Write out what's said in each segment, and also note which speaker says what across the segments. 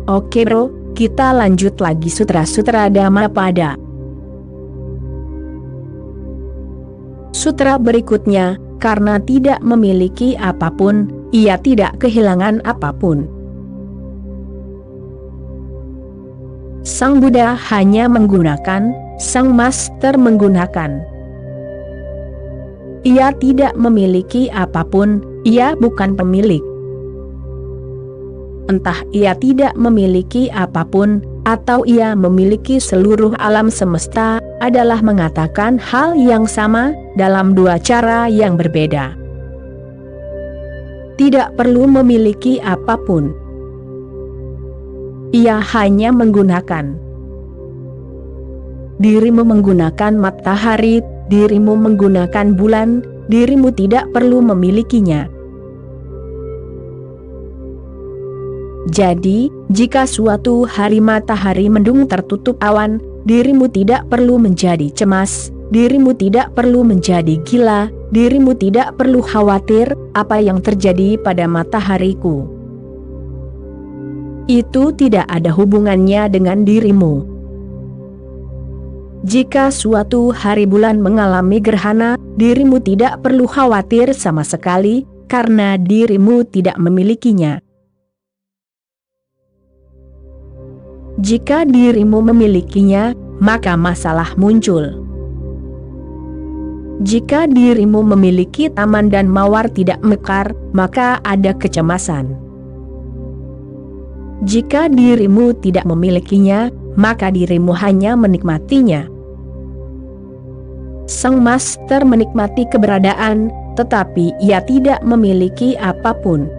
Speaker 1: Oke bro, kita lanjut lagi Sutra-sutra Dhammapada. Sutra berikutnya, karena tidak memiliki apapun, ia tidak kehilangan apapun. Sang Buddha hanya menggunakan, Sang Master menggunakan. Ia tidak memiliki apapun, ia bukan pemilik. Entah ia tidak memiliki apapun, atau ia memiliki seluruh alam semesta, adalah mengatakan hal yang sama, dalam dua cara yang berbeda. Tidak perlu memiliki apapun. Ia hanya menggunakan. Dirimu menggunakan matahari, dirimu menggunakan bulan, dirimu tidak perlu memilikinya. Jadi, jika suatu hari matahari mendung tertutup awan, dirimu tidak perlu menjadi cemas, dirimu tidak perlu menjadi gila, dirimu tidak perlu khawatir, apa yang terjadi pada matahariku. Itu tidak ada hubungannya dengan dirimu. Jika suatu hari bulan mengalami gerhana, dirimu tidak perlu khawatir sama sekali, karena dirimu tidak memilikinya. Jika dirimu memilikinya, maka masalah muncul. Jika dirimu memiliki taman dan mawar tidak mekar, maka ada kecemasan. Jika dirimu tidak memilikinya, maka dirimu hanya menikmatinya. Sang Master menikmati keberadaan, tetapi ia tidak memiliki apapun.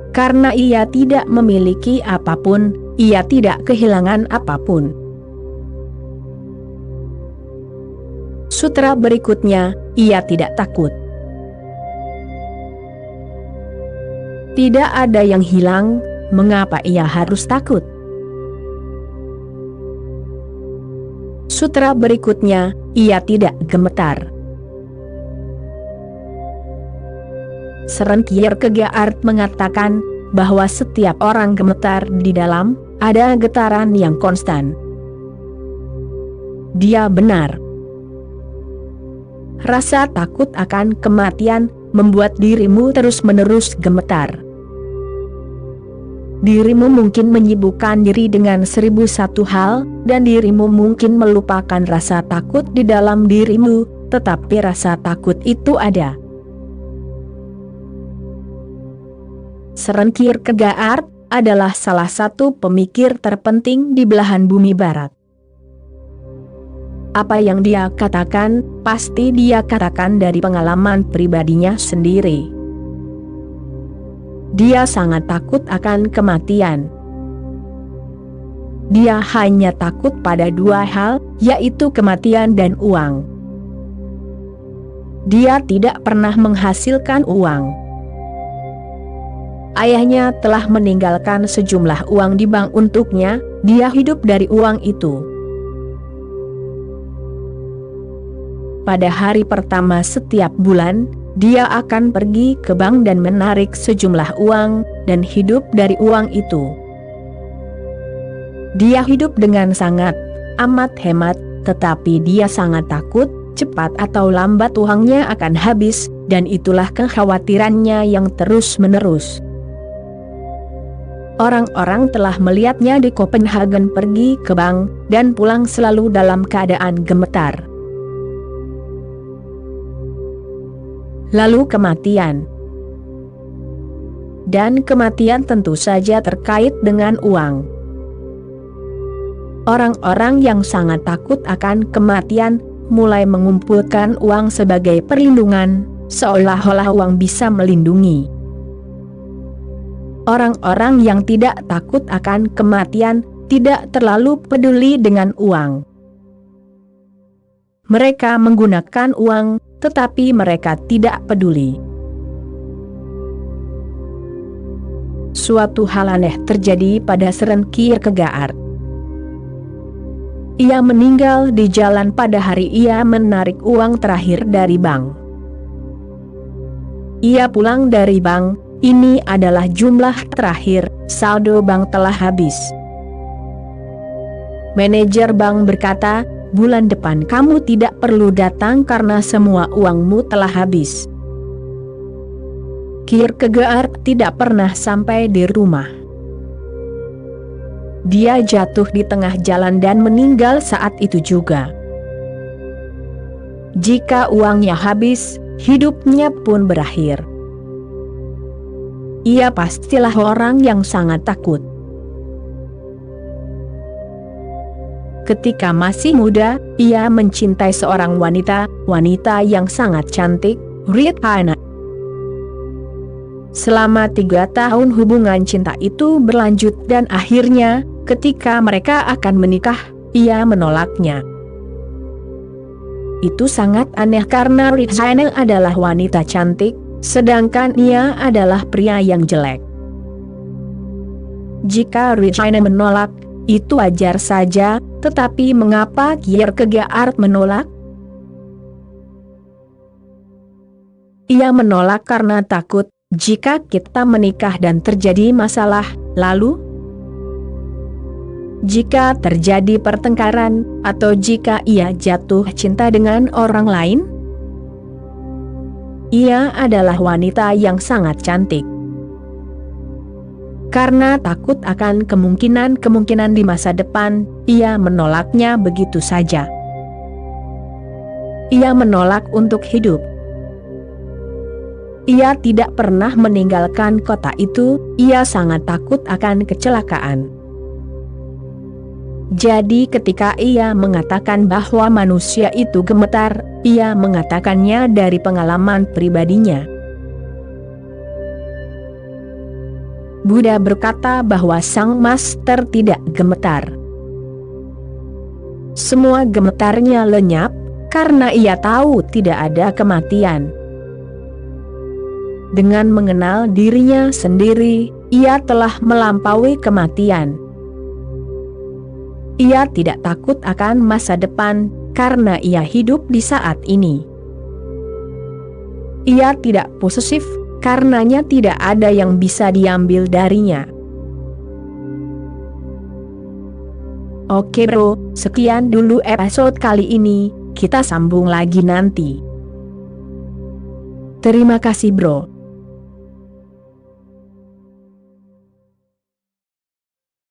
Speaker 1: Karena ia tidak memiliki apapun, ia tidak kehilangan apapun. Sutra berikutnya, ia tidak takut. Tidak ada yang hilang, mengapa ia harus takut? Sutra berikutnya, ia tidak gemetar. Søren Kierkegaard mengatakan bahwa setiap orang gemetar di dalam, ada getaran yang konstan. Dia benar. Rasa takut akan kematian membuat dirimu terus-menerus gemetar. Dirimu mungkin menyibukkan diri dengan 1001 hal, dan dirimu mungkin melupakan rasa takut di dalam dirimu, tetapi rasa takut itu ada. Søren Kierkegaard adalah salah satu pemikir terpenting di belahan bumi barat. Apa yang dia katakan, pasti dia katakan dari pengalaman pribadinya sendiri. Dia sangat takut akan kematian. Dia hanya takut pada dua hal, yaitu kematian dan uang. Dia tidak pernah menghasilkan uang. Ayahnya telah meninggalkan sejumlah uang di bank untuknya, dia hidup dari uang itu. Pada hari pertama setiap bulan, dia akan pergi ke bank dan menarik sejumlah uang, dan hidup dari uang itu. Dia hidup dengan sangat amat hemat, tetapi dia sangat takut, cepat atau lambat uangnya akan habis, dan itulah kekhawatirannya yang terus-menerus. Orang-orang telah melihatnya di Copenhagen pergi ke bank, dan pulang selalu dalam keadaan gemetar. Lalu kematian. Dan kematian tentu saja terkait dengan uang. Orang-orang yang sangat takut akan kematian, mulai mengumpulkan uang sebagai perlindungan, seolah-olah uang bisa melindungi. Orang-orang yang tidak takut akan kematian, tidak terlalu peduli dengan uang. Mereka menggunakan uang, tetapi mereka tidak peduli. Suatu hal aneh terjadi pada Søren Kierkegaard. Ia meninggal di jalan pada hari ia menarik uang terakhir dari bank. Ia pulang dari bank. Ini adalah jumlah terakhir saldo bank telah habis. Manajer bank berkata, bulan depan kamu tidak perlu datang karena semua uangmu telah habis. Kierkegaard tidak pernah sampai di rumah. Dia jatuh di tengah jalan dan meninggal saat itu juga. Jika uangnya habis, hidupnya pun berakhir. Ia pastilah orang yang sangat takut. Ketika masih muda, ia mencintai seorang wanita yang sangat cantik, Rihanna. Selama 3 tahun hubungan cinta itu berlanjut dan akhirnya, ketika mereka akan menikah, ia menolaknya. Itu sangat aneh karena Rihanna adalah wanita cantik, sedangkan ia adalah pria yang jelek. Jika Rihanna menolak, itu wajar saja, tetapi mengapa Kierkegaard menolak? Ia menolak karena takut, jika kita menikah dan terjadi masalah, lalu? Jika terjadi pertengkaran, atau jika ia jatuh cinta dengan orang lain? Ia adalah wanita yang sangat cantik. Karena takut akan kemungkinan di masa depan, ia menolaknya begitu saja. Ia menolak untuk hidup. Ia tidak pernah meninggalkan kota itu, ia sangat takut akan kecelakaan. Jadi ketika ia mengatakan bahwa manusia itu gemetar, ia mengatakannya dari pengalaman pribadinya. Buddha berkata bahwa sang master tidak gemetar. Semua gemetarnya lenyap, karena ia tahu tidak ada kematian. Dengan mengenal dirinya sendiri, ia telah melampaui kematian. Ia tidak takut akan masa depan, karena ia hidup di saat ini. Ia tidak posesif, karenanya tidak ada yang bisa diambil darinya. Oke bro, sekian dulu episode kali ini, kita sambung lagi nanti. Terima kasih bro.